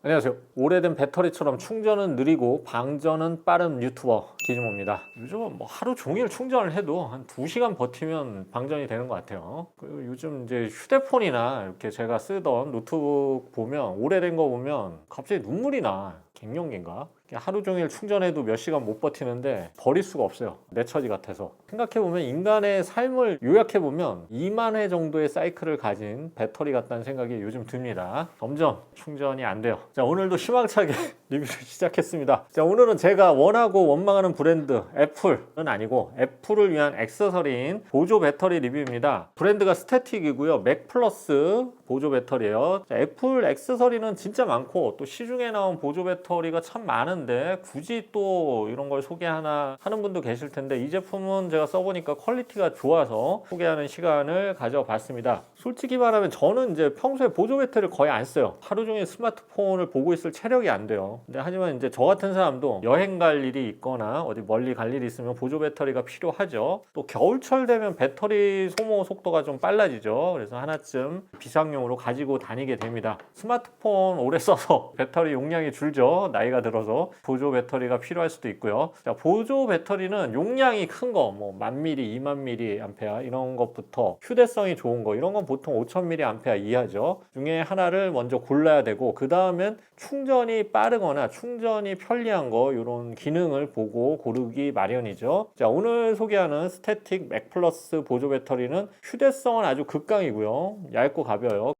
안녕하세요. 오래된 배터리처럼 충전은 느리고 방전은 빠른 유튜버 기즈모입니다. 요즘은 뭐 하루 종일 충전을 해도 한 2시간 버티면 방전이 되는 것 같아요. 그리고 요즘 이제 휴대폰이나 이렇게 제가 쓰던 노트북 보면 오래된 거 보면 갑자기 눈물이 나. 갱년기인가? 하루 종일 충전해도 몇 시간 못 버티는데 버릴 수가 없어요. 내 처지 같아서. 생각해보면 인간의 삶을 요약해보면 2만 회 정도의 사이클을 가진 배터리 같다는 생각이 요즘 듭니다. 점점 충전이 안 돼요. 자, 오늘도 희망차게 리뷰를 시작했습니다. 자, 오늘은 제가 원하고 원망하는 브랜드 애플은 아니고 애플을 위한 액세서리인 보조 배터리 리뷰입니다. 브랜드가 스태틱이고요. 맥플러스 보조 배터리예요. 자, 애플 액세서리는 진짜 많고 또 시중에 나온 보조 배터리가 참 많은데 굳이 또 이런 걸 소개하나 하는 분도 계실 텐데 이 제품은 제가 써보니까 퀄리티가 좋아서 소개하는 시간을 가져봤습니다. 솔직히 말하면 저는 이제 평소에 보조 배터리를 거의 안 써요. 하루 종일 스마트폰을 보고 있을 체력이 안 돼요. 근데 하지만 이제 저 같은 사람도 여행 갈 일이 있거나 어디 멀리 갈 일이 있으면 보조 배터리가 필요하죠. 또 겨울철 되면 배터리 소모 속도가 좀 빨라지죠. 그래서 하나쯤 비상용으로 가지고 다니게 됩니다. 스마트폰 오래 써서 배터리 용량이 줄죠. 나이가 들어서 보조 배터리가 필요할 수도 있고요. 자, 보조 배터리는 용량이 큰 거, 뭐 1000mAh, 2000mAh 이런 것부터 휴대성이 좋은 거 이런 건 보통 5000mAh 이하죠. 중에 하나를 먼저 골라야 되고 그 다음엔 충전이 빠르거나 충전이 편리한 거 이런 기능을 보고 고르기 마련이죠. 자, 오늘 소개하는 스태틱 맥플러스 보조 배터리는 휴대성은 아주 극강이고요. 얇고 가벼워요.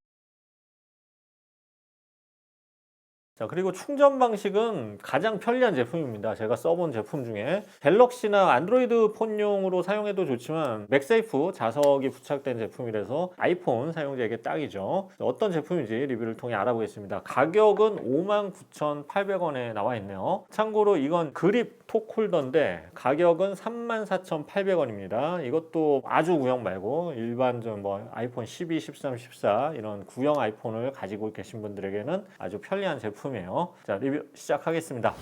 자, 그리고 충전 방식은 가장 편리한 제품입니다. 제가 써본 제품 중에 갤럭시나 안드로이드 폰용으로 사용해도 좋지만 맥세이프 자석이 부착된 제품이라서 아이폰 사용자에게 딱이죠. 어떤 제품인지 리뷰를 통해 알아보겠습니다. 가격은 59,800원에 나와 있네요. 참고로 이건 그립 톡 홀더인데 가격은 34,800원입니다. 이것도 아주 구형 말고 일반 뭐 아이폰 12, 13, 14 이런 구형 아이폰을 가지고 계신 분들에게는 아주 편리한 제품 이에요. 자, 리뷰 시작하겠습니다.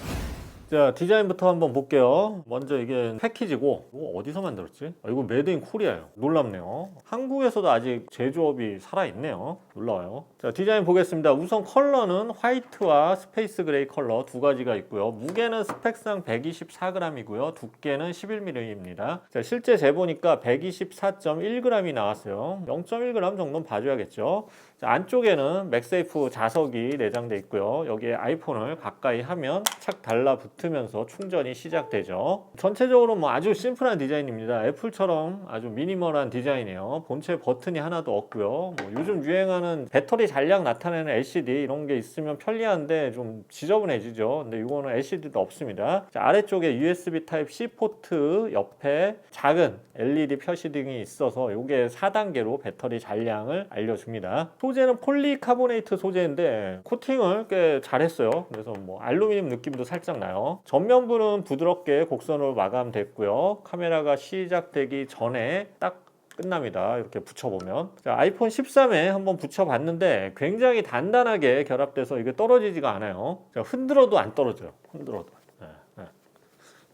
자, 디자인부터 한번 볼게요. 먼저 이게 패키지고 이거 어디서 만들었지? 이거 메드 인 코리아예요. 놀랍네요. 한국에서도 아직 제조업이 살아있네요. 놀라워요. 자, 디자인 보겠습니다. 우선 컬러는 화이트와 스페이스 그레이 컬러 두 가지가 있고요. 무게는 스펙상 124g이고요. 두께는 11mm입니다. 자, 실제 재보니까 124.1g이 나왔어요. 0.1g 정도는 봐줘야겠죠. 자, 안쪽에는 맥세이프 자석이 내장되어 있고요. 여기에 아이폰을 가까이 하면 착 달라붙으면서 충전이 시작되죠. 전체적으로 뭐 아주 심플한 디자인입니다. 애플처럼 아주 미니멀한 디자인이에요. 본체 버튼이 하나도 없고요. 뭐 요즘 유행하는 배터리 잔량 나타내는 LCD 이런 게 있으면 편리한데 좀 지저분해지죠. 근데 이거는 LCD도 없습니다. 자, 아래쪽에 USB Type-C 포트 옆에 작은 LED 표시 등이 있어서 이게 4단계로 배터리 잔량을 알려줍니다. 소재는 폴리카보네이트 소재인데 코팅을 꽤 잘했어요. 그래서 뭐 알루미늄 느낌도 살짝 나요. 전면부는 부드럽게 곡선으로 마감됐고요. 카메라가 시작되기 전에 딱 끝납니다. 이렇게 붙여보면. 자, 아이폰 13에 한번 붙여봤는데 굉장히 단단하게 결합돼서 이게 떨어지지가 않아요. 자, 흔들어도 안 떨어져요. 흔들어도.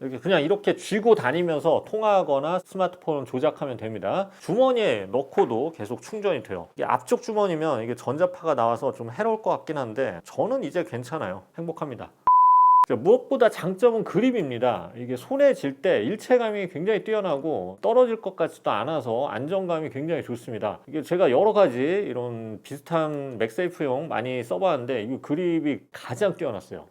이렇게 그냥 이렇게 쥐고 다니면서 통화하거나 스마트폰을 조작하면 됩니다. 주머니에 넣고도 계속 충전이 돼요. 이게 앞쪽 주머니면 이게 전자파가 나와서 좀 해로울 것 같긴 한데 저는 이제 괜찮아요. 행복합니다. 무엇보다 장점은 그립입니다. 이게 손에 쥘 때 일체감이 굉장히 뛰어나고 떨어질 것 같지도 않아서 안정감이 굉장히 좋습니다. 이게 제가 여러 가지 이런 비슷한 맥세이프용 많이 써봤는데 이 그립이 가장 뛰어났어요.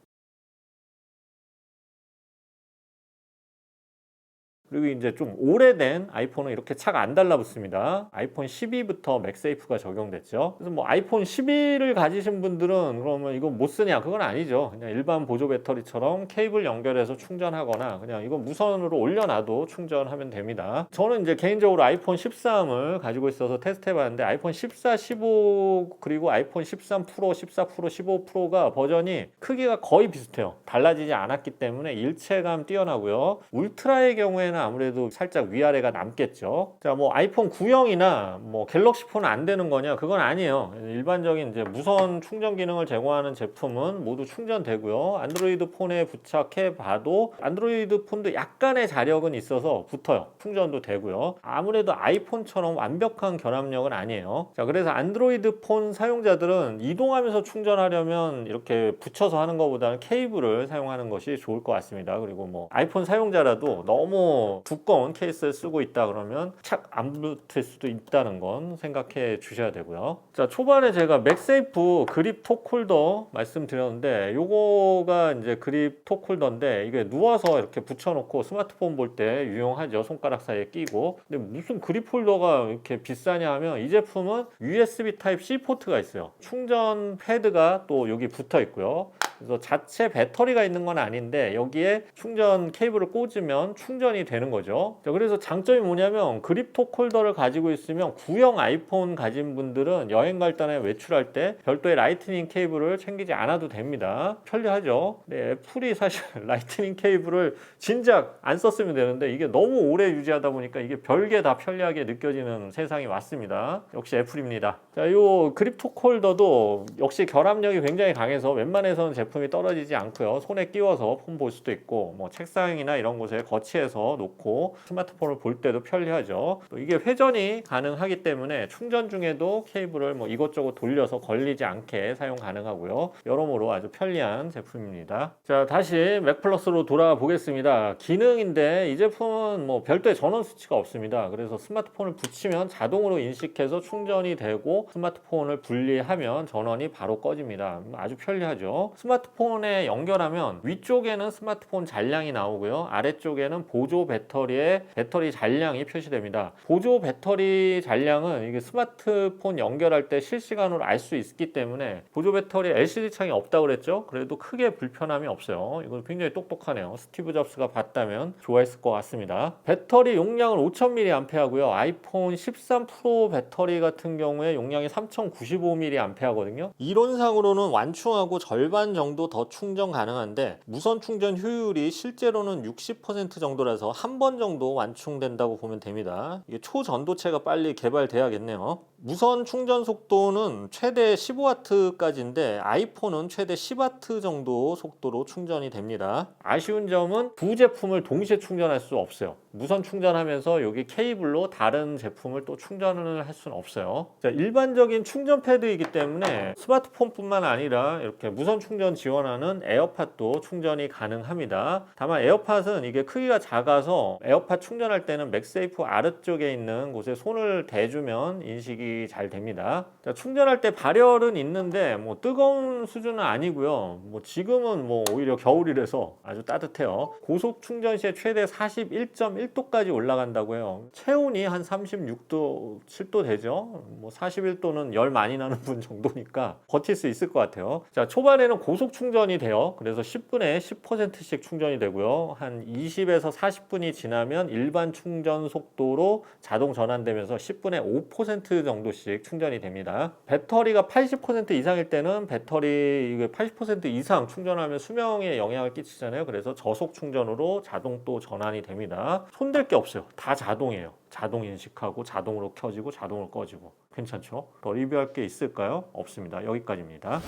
그리고 이제 좀 오래된 아이폰은 이렇게 착 안 달라붙습니다. 아이폰 12부터 맥세이프가 적용됐죠. 그래서 뭐 아이폰 11을 가지신 분들은 그러면 이거 못 쓰냐? 그건 아니죠. 그냥 일반 보조 배터리처럼 케이블 연결해서 충전하거나 그냥 이거 무선으로 올려놔도 충전하면 됩니다. 저는 이제 개인적으로 아이폰 13을 가지고 있어서 테스트 해봤는데 아이폰 14, 15 그리고 아이폰 13 프로, 14 프로, 15 프로가 버전이 크기가 거의 비슷해요. 달라지지 않았기 때문에 일체감 뛰어나고요. 울트라의 경우에는 경우에는 아무래도 살짝 위아래가 남겠죠. 자, 뭐 아이폰 9형이나 뭐 갤럭시 폰은 안 되는 거냐? 그건 아니에요. 일반적인 이제 무선 충전 기능을 제공하는 제품은 모두 충전되고요. 안드로이드 폰에 부착해 봐도 안드로이드 폰도 약간의 자력은 있어서 붙어요. 충전도 되고요. 아무래도 아이폰처럼 완벽한 결합력은 아니에요. 자, 그래서 안드로이드 폰 사용자들은 이동하면서 충전하려면 이렇게 붙여서 하는 것보다는 케이블을 사용하는 것이 좋을 것 같습니다. 그리고 뭐 아이폰 사용자라도 너무 두꺼운 케이스를 쓰고 있다 그러면 착 안 붙을 수도 있다는 건 생각해 주셔야 되고요. 자, 초반에 제가 맥세이프 그립 톡홀더 말씀드렸는데 요거가 이제 그립 톡홀더인데 이게 누워서 이렇게 붙여놓고 스마트폰 볼 때 유용하죠. 손가락 사이에 끼고. 근데 무슨 그립 홀더가 이렇게 비싸냐 하면 이 제품은 USB Type-C 포트가 있어요. 충전 패드가 또 여기 붙어 있고요. 그래서 자체 배터리가 있는 건 아닌데 여기에 충전 케이블을 꽂으면 충전이 되는 거죠. 자, 그래서 장점이 뭐냐면 그립톡 홀더를 가지고 있으면 구형 아이폰 가진 분들은 여행 갈 때나 외출할 때 별도의 라이트닝 케이블을 챙기지 않아도 됩니다. 편리하죠. 근데 애플이 사실 라이트닝 케이블을 진작 안 썼으면 되는데 이게 너무 오래 유지하다 보니까 이게 별게 다 편리하게 느껴지는 세상이 왔습니다. 역시 애플입니다. 자, 요 그립톡 홀더도 역시 결합력이 굉장히 강해서 웬만해서는 제품이 떨어지지 않고요. 손에 끼워서 폰 볼 수도 있고 뭐 책상이나 이런 곳에 거치해서 놓고 스마트폰을 볼 때도 편리하죠. 또 이게 회전이 가능하기 때문에 충전 중에도 케이블을 뭐 이것저것 돌려서 걸리지 않게 사용 가능하고요. 여러모로 아주 편리한 제품입니다. 자, 다시 맥플러스로 돌아가 보겠습니다. 기능인데 이 제품은 뭐 별도의 전원 수치가 없습니다. 그래서 스마트폰을 붙이면 자동으로 인식해서 충전이 되고 스마트폰을 분리하면 전원이 바로 꺼집니다. 아주 편리하죠. 스마트폰에 연결하면 위쪽에는 스마트폰 잔량이 나오고요. 아래쪽에는 보조 배터리의 배터리 잔량이 표시됩니다. 보조 배터리 잔량은 이게 스마트폰 연결할 때 실시간으로 알 수 있기 때문에 보조 배터리 LCD 창이 없다고 그랬죠? 그래도 크게 불편함이 없어요. 이거 굉장히 똑똑하네요. 스티브 잡스가 봤다면 좋아했을 것 같습니다. 배터리 용량은 5000mAh고요. 아이폰 13 프로 배터리 같은 경우에 용량이 3095mAh거든요. 이론상으로는 완충하고 절반 정도 더 충전 가능한데 무선 충전 효율이 실제로는 60% 정도라서 한 번 정도 완충된다고 보면 됩니다. 이게 초전도체가 빨리 개발돼야겠네요. 무선 충전 속도는 최대 15W까지인데 아이폰은 최대 10W 정도 속도로 충전이 됩니다. 아쉬운 점은 두 제품을 동시에 충전할 수 없어요. 무선 충전하면서 여기 케이블로 다른 제품을 또 충전을 할 수는 없어요. 자, 일반적인 충전 패드이기 때문에 스마트폰뿐만 아니라 이렇게 무선 충전 지원하는 에어팟도 충전이 가능합니다. 다만 에어팟은 이게 크기가 작아서 에어팟 충전할 때는 맥세이프 아래쪽에 있는 곳에 손을 대주면 인식이 잘 됩니다. 자, 충전할 때 발열은 있는데 뭐 뜨거운 수준은 아니고요. 뭐 지금은 뭐 오히려 겨울이라서 아주 따뜻해요. 고속 충전 시에 최대 41.1도까지 올라간다고 해요. 체온이 한 36도, 7도 되죠. 뭐 41도는 열 많이 나는 분 정도니까 버틸 수 있을 것 같아요. 자, 초반에는 고속 충전이 돼요. 그래서 10분에 10%씩 충전이 되고요. 한 20에서 40분이 지나면 일반 충전 속도로 자동 전환되면서 10분에 5% 정도씩 충전이 됩니다. 배터리가 80% 이상일 때는 배터리 80% 이상 충전하면 수명에 영향을 끼치잖아요. 그래서 저속 충전으로 자동 또 전환이 됩니다. 손댈 게 없어요. 다 자동이에요. 자동 인식하고 자동으로 켜지고 자동으로 꺼지고. 괜찮죠? 더 리뷰할 게 있을까요? 없습니다. 여기까지입니다.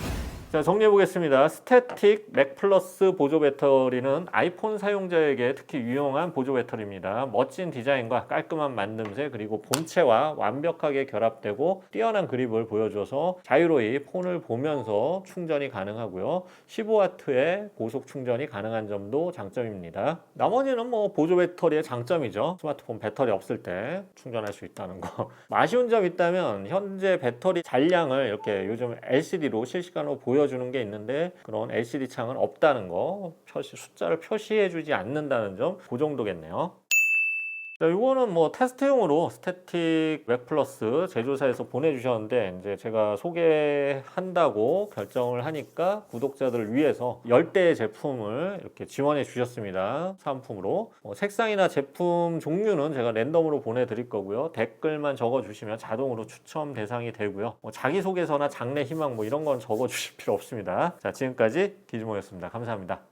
자, 정리해 보겠습니다. 스태틱 맥플러스 보조 배터리는 아이폰 사용자에게 특히 유용한 보조 배터리입니다. 멋진 디자인과 깔끔한 만듦새 그리고 본체와 완벽하게 결합되고 뛰어난 그립을 보여줘서 자유로이 폰을 보면서 충전이 가능하고요. 15W의 고속 충전이 가능한 점도 장점입니다. 나머지는 뭐 보조 배터리의 장점이죠. 스마트폰 배터리 없을 때 충전할 수 있다는 거. 아쉬운 점 있다면 현재 배터리 잔량을 이렇게 요즘 LCD로 실시간으로 보여주는 게 있는데 그런 LCD 창은 없다는 거, 숫자를 표시해주지 않는다는 점, 그 정도겠네요. 자, 이거는 뭐 테스트용으로 스태틱 맥플러스 제조사에서 보내주셨는데 이제 제가 소개한다고 결정을 하니까 구독자들을 위해서 10대의 제품을 이렇게 지원해 주셨습니다. 사은품으로. 색상이나 제품 종류는 제가 랜덤으로 보내드릴 거고요. 댓글만 적어주시면 자동으로 추첨 대상이 되고요. 자기소개서나 장래 희망 뭐 이런 건 적어주실 필요 없습니다. 자, 지금까지 기즈모였습니다. 감사합니다.